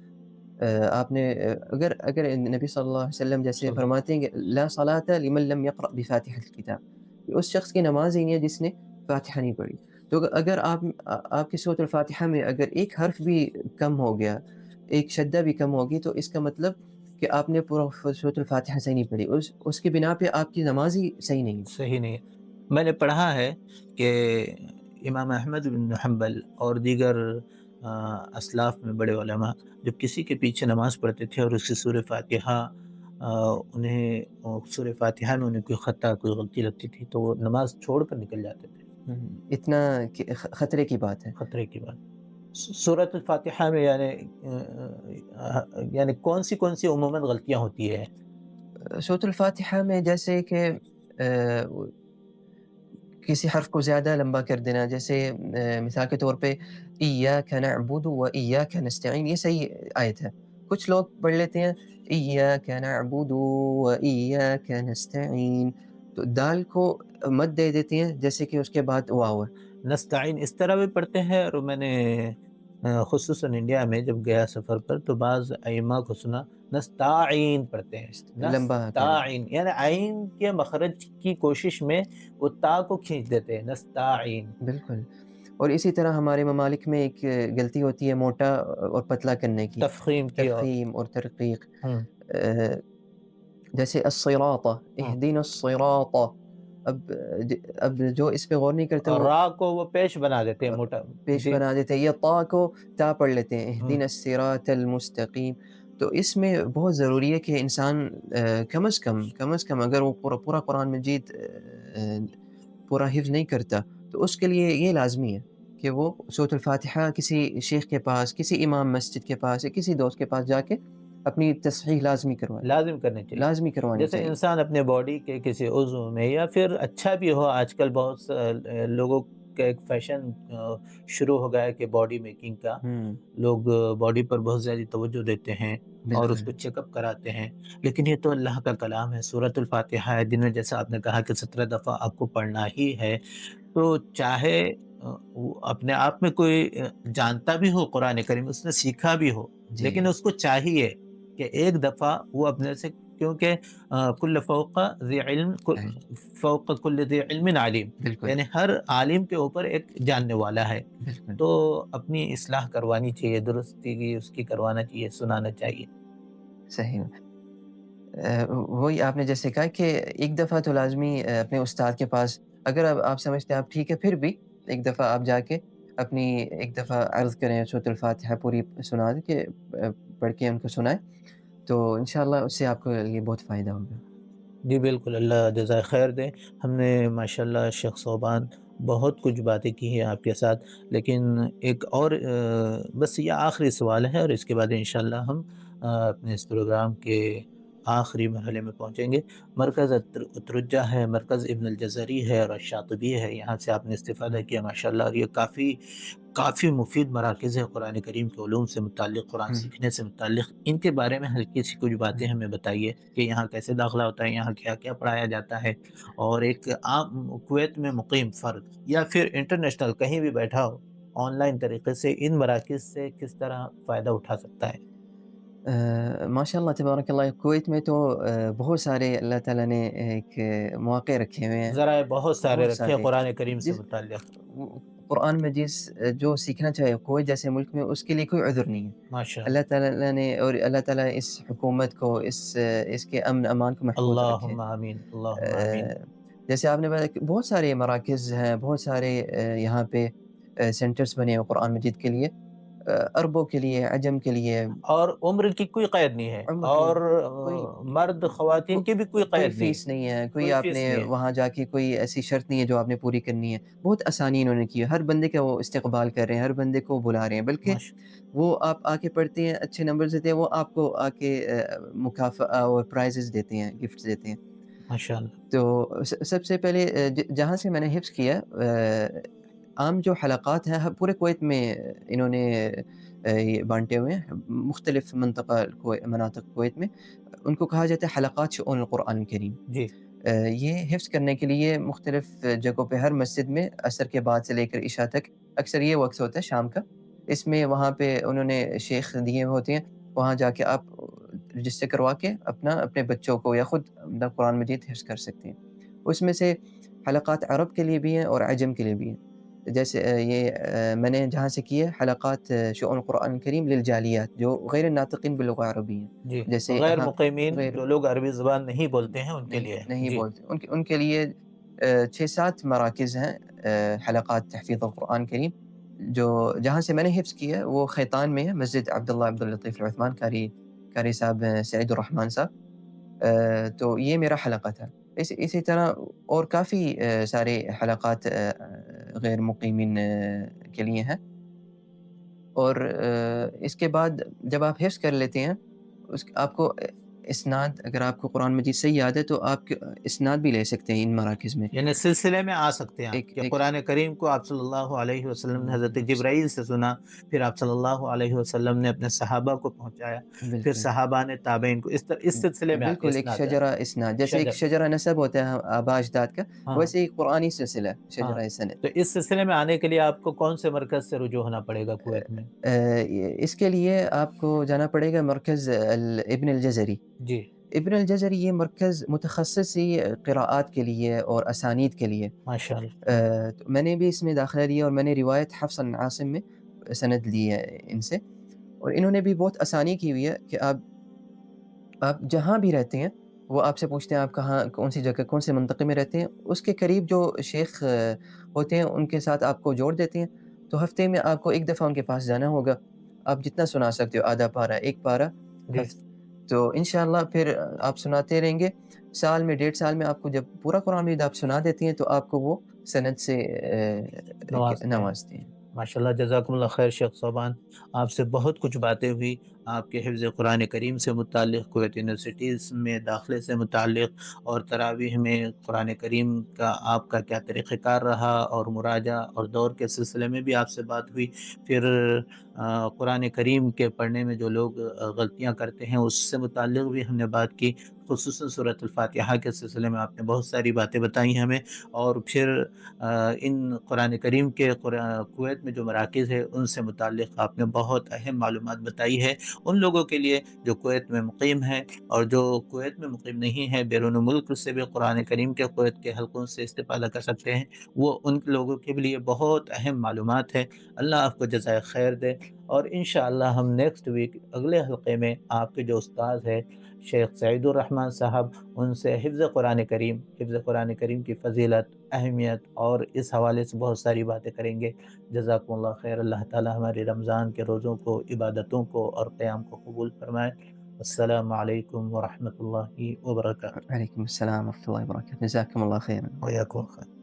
آپ نے اگر نبی صلی اللہ علیہ وسلم جیسے صلی فرماتے ہیں کہ لا صلاۃ لمن لم یقرأ بفاتحة الکتاب، کہ اس شخص کی نماز ہی نہیں ہے جس نے فاتحہ نہیں پڑھی۔ تو اگر آپ کی سورۃ الفاتحہ میں اگر ایک حرف بھی کم ہو گیا، ایک شدہ بھی کم ہوگی، تو اس کا مطلب کہ آپ نے پورا سورۃ الفاتحہ صحیح نہیں پڑھی، اس کی بنا پہ آپ کی نماز ہی صحیح نہیں ہے۔ صحیح نہیں ہے۔ میں نے پڑھا ہے کہ امام احمد بن حنبل اور دیگر اسلاف میں بڑے علماء جب کسی کے پیچھے نماز پڑھتے تھے اور اس کی سورہ فاتحہ انہیں سورہ فاتحہ میں انہیں کوئی خطا، کوئی غلطی لگتی تھی تو وہ نماز چھوڑ کر نکل جاتے تھے۔ اتنا خطرے کی بات ہے۔ خطرے کی بات۔ سورۃ الفاتحہ میں یعنی کون سی عموماً غلطیاں ہوتی ہے؟ سورۃ الفاتحہ میں جیسے کہ کسی حرف کو زیادہ لمبا کر دینا، جیسے مثال کے طور پہ ایاک نعبد و ایاک نستعین، یہ صحیح آیت ہے۔ کچھ لوگ پڑھ لیتے ہیں ایاک نعبد و ایاک نستعین، تو دال کو مد دے دیتے ہیں جیسے کہ اس کے بعد واو ہے۔ نستعین اس طرح بھی پڑھتے ہیں، اور میں نے خصوصاً انڈیا میں جب گیا سفر پر تو بعض ائمہ کو سنا نستعین پڑھتے ہیں، لمبا کر دیتے نستعین، یعنی عین کے مخرج کی کوشش میں وہ تا کو کھینچ دیتے ہیں، نستعین۔ ہیں۔ بالکل، اور اسی طرح ہمارے ممالک میں ایک غلطی ہوتی ہے موٹا اور پتلا کرنے کی، تفخیم کی اور تفخیم اور ترقیق۔ ہم، جیسے الصراط، اہدنا الصراط، اب جو اس پہ غور نہیں کرتا اور وہ را کو وہ پیش بنا دیتے ہیں موٹا۔ پیش جی بنا دیتے ہیں، یا طا کو تا پڑھ لیتے ہیں، اہدنا الصراط المستقیم۔ تو اس میں بہت ضروری ہے کہ انسان کم از کم اگر وہ پورا قرآن مجید پورا حفظ نہیں کرتا تو اس کے لیے یہ لازمی ہے کہ وہ سورۃ الفاتحہ کسی شیخ کے پاس، کسی امام مسجد کے پاس یا کسی دوست کے پاس جا کے اپنی تصحیح لازمی کروائے، لازم کرنے چاہیے۔ لازمی کروانی جیسے چاہیے۔ انسان اپنے باڈی کے کسی عضو میں، یا پھر اچھا بھی ہو، آج کل بہت سے لوگوں کا ایک فیشن شروع ہو گیا ہے کہ باڈی میکنگ کا، لوگ باڈی پر بہت زیادہ توجہ دیتے ہیں اور اس بالکل کو چیک اپ کراتے ہیں، لیکن یہ تو اللہ کا کلام ہے، سورۃ الفاتحہ ہے، دن میں جیسا آپ نے کہا کہ 17 دفعہ آپ کو پڑھنا ہی ہے۔ تو چاہے وہ اپنے آپ میں کوئی جانتا بھی ہو قرآن کریم، اس نے سیکھا بھی ہو، جی، لیکن اس کو چاہیے کہ ایک دفعہ وہ اپنے سے، کیونکہ کل فوق ذی علم، فوق کل ذی علم علیم، بالکل یعنی ہر عالم کے اوپر ایک جاننے والا ہے، بالکل تو اپنی اصلاح کروانی چاہیے، درستی کی اس کی کروانا چاہیے، سنانا چاہیے۔ صحیح۔ وہی آپ نے جیسے کہا کہ ایک دفعہ تو لازمی اپنے استاد کے پاس، اگر آپ سمجھتے ہیں آپ ٹھیک ہے، پھر بھی ایک دفعہ آپ جا کے اپنی ایک دفعہ عرض کریں، سورۃ الفاتحہ پوری سنا دیں، کہ پڑھ کے ان کو سنائیں، تو انشاءاللہ اس سے آپ کو یہ بہت فائدہ ہوگا۔ جی بالکل، اللہ جزائے خیر دے۔ ہم نے ماشاءاللہ شیخ صوبان بہت کچھ باتیں کی ہیں آپ کے ساتھ، لیکن ایک اور بس یہ آخری سوال ہے، اور اس کے بعد انشاءاللہ ہم اپنے اس پروگرام کے آخری مرحلے میں پہنچیں گے۔ مرکز اترجا ہے، مرکز ابن الجزری ہے اور الشاطبی ہے، یہاں سے آپ نے استفادہ کیا ماشاءاللہ، اور یہ کافی کافی مفید مراکز ہے قرآن کریم کے علوم سے متعلق، قرآن ہوں، سیکھنے سے متعلق۔ ان کے بارے میں ہلکی سی کچھ ہوں، باتیں ہمیں بتائیے کہ یہاں کیسے داخلہ ہوتا ہے، یہاں کیا کیا پڑھایا جاتا ہے، اور ایک عام کویت میں مقیم فرد یا پھر انٹرنیشنل کہیں بھی بیٹھا ہو، آن لائن طریقے سے ان مراکز سے کس طرح فائدہ اٹھا سکتا ہے؟ ماشاء اللہ تبارک اللہ، کویت میں تو بہت سارے اللہ تعالیٰ نے ایک مواقع رکھے ہوئے ہیں، ذرائع بہت سارے بہت رکھے ہیں سارے قرآن کریم سے جس متعلق۔ وہ قرآن میں جو سیکھنا چاہے کویت جیسے ملک میں اس کے لیے کوئی عذر نہیں ہے۔ ماشاء اللہ اللہ، تعالیٰ نے اور اللہ تعالیٰ اس حکومت کو اس کے امن امان کو محفوظ رکھے۔ اللہم آمین، اللہم آمین۔ جیسے آپ نے بتایا کہ بہت سارے مراکز ہیں، بہت سارے یہاں پہ سینٹرز بنے ہوئے قرآن مجید کے لیے، عربوں کے لیے، عجم کے لیے، اور عمر کی کوئی قید نہیں ہے، عمر کی اور کوئی مرد خواتین کی بھی کوئی کوئی قید نہیں، فیس نہیں ہے، کوئی کوئی آپ نے فیس نہیں ہے۔ وہاں جا کے کوئی ایسی شرط نہیں ہے جو آپ نے پوری کرنی ہے۔ بہت آسانی انہوں نے کی ہے، ہر بندے کا وہ استقبال کر رہے ہیں، ہر بندے کو بلا رہے ہیں، بلکہ ماش وہ آپ آ کے پڑھتے ہیں، اچھے نمبر دیتے ہیں، وہ آپ کو آ کے مکافأہ اور پرائزز دیتے ہیں، گفٹس دیتے ہیں۔ ماشاء اللہ، تو سب سے پہلے جہاں سے میں نے حفظ کیا، عام جو حلقات ہیں پورے کویت میں انہوں نے یہ بانٹے ہوئے ہیں، مختلف مناطق کویت میں ان کو کہا جاتا ہے حلقات شؤون القرآن الکریم۔ جی، یہ حفظ کرنے کے لیے مختلف جگہوں پہ ہر مسجد میں عصر کے بعد سے لے کر عشاء تک اکثر یہ وقت ہوتا ہے شام کا، اس میں وہاں پہ انہوں نے شیخ دیے ہوتے ہیں، وہاں جا کے آپ رجسٹر کروا کے اپنے بچوں کو یا خود اپنا قرآن مجید حفظ کر سکتے ہیں۔ اس میں سے حلقات عرب کے لیے بھی ہیں اور عجم کے لیے بھی ہیں۔ جیسے میں نے جہاں سے کی ہے حلقات شؤون القرآن الکریم للجالیات جو غیر ناطقین باللغة العربیہ ہیں، جی، جیسے غیر ہاں مقیمین غیر جو لوگ عربی زبان نہیں بولتے ہیں ان کے لیے ہے۔ نہیں جی، بولتے، ان کے لیے 6-7 مراکز ہیں، حلقات تحفیظ القرآن کریم، جہاں سے میں نے حفظ کیا ہے وہ خیطان میں ہے، مسجد عبداللہ عبد اللطیف العثمان قاری صاحب سعید الرحمن صاحب، تو یہ میرا حلقہ تھا۔ اسی طرح اور کافی سارے حلقات غیر مقیمین کے لیے ہیں، اور اس کے بعد جب آپ حفظ کر لیتے ہیں، آپ کو اسناد، اگر آپ کو قرآن مجید صحیح یاد ہے تو آپ اسناد بھی لے سکتے ہیں ان مراکز میں۔ یعنی سلسلے میں آ سکتے ہیں آپ ایک کہ ایک قرآن کریم کو آپ صلی اللہ علیہ وسلم نے حضرت جبرائیل سے سنا، پھر آپ صلی اللہ علیہ وسلم نے اپنے صحابہ کو پہنچایا، پھر بالکل صحابہ نے تابعین کو، اس سلسلے میں آتے بالکل ایک اسناد شجرہ اسناد، جیسے ایک شجر۔ شجرہ نسب ہوتا ہے آباء اجداد کا، ہاں، ویسے ایک قرآنی سلسلہ ہاں، شجرہ سند۔ تو اس سلسلے میں آنے کے لیے آپ کو کون سے مرکز سے رجوع ہونا پڑے گا کویت میں؟ اس کے لیے آپ کو جانا پڑے گا مرکز ابن الجزری۔ جی، ابن الجزری یہ مرکز متخصص ہی قراءات کے لیے اور اسانید کے لیے، ماشاء اللہ، تو میں نے بھی اس میں داخلہ لیا اور میں نے روایت حفص بن عاصم میں سند لی ہے ان سے، اور انہوں نے بھی بہت آسانی کی ہوئی ہے کہ آپ جہاں بھی رہتے ہیں وہ آپ سے پوچھتے ہیں آپ کہاں، کون سی جگہ، کون سے منطقے میں رہتے ہیں، اس کے قریب جو شیخ ہوتے ہیں ان کے ساتھ آپ کو جوڑ دیتے ہیں، تو ہفتے میں آپ کو ایک دفعہ ان کے پاس جانا ہوگا، آپ جتنا سنا سکتے ہو، آدھا پارہ، ایک پارہ، جی، تو انشاءاللہ پھر آپ سناتے رہیں گے، سال میں 1.5 سال میں آپ کو جب پورا قرآن مجید آپ سنا دیتے ہیں تو آپ کو وہ سند سے نوازتے ہیں۔ نوازتے ہیں۔ ماشاءاللہ، جزاکم اللہ خیر شیخ صوبان، آپ سے بہت کچھ باتیں ہوئی، آپ کے حفظ قرآن کریم سے متعلق، کویت یونیورسٹیز میں داخلے سے متعلق، اور تراویح میں قرآن کریم کا آپ کا کیا طریقہ کار رہا، اور مراجعہ اور دور کے سلسلے میں بھی آپ سے بات ہوئی، پھر قرآن کریم کے پڑھنے میں جو لوگ غلطیاں کرتے ہیں اس سے متعلق بھی ہم نے بات کی، خصوصاً سورۃ الفاتحہ کے سلسلے میں آپ نے بہت ساری باتیں بتائی ہمیں، اور پھر ان قرآن کریم کے کویت میں جو مراکز ہے ان سے متعلق آپ نے بہت اہم معلومات بتائی ہے ان لوگوں کے لیے جو کویت میں مقیم ہیں، اور جو کویت میں مقیم نہیں ہے، بیرون ملک سے بھی قرآن کریم کے کویت کے حلقوں سے استفادہ کر سکتے ہیں، وہ ان لوگوں کے لیے بہت اہم معلومات ہے۔ اللہ آپ کو جزائے خیر دے، اور انشاءاللہ ہم نیکسٹ ویک اگلے حلقے میں آپ کے جو استاد ہے شیخ سعید الرحمن صاحب، ان سے حفظ قرآن کریم کی فضیلت، اہمیت اور اس حوالے سے بہت ساری باتیں کریں گے۔ جزاکم اللہ خیر، اللہ تعالی ہمارے رمضان کے روزوں کو، عبادتوں کو اور قیام کو قبول فرمائے۔ السلام علیکم ورحمۃ اللہ وبرکاتہ۔ وعلیکم السلام ورحمۃ اللہ وبرکاتہ، جزاکم اللہ خیرا۔ ویاکم خیر۔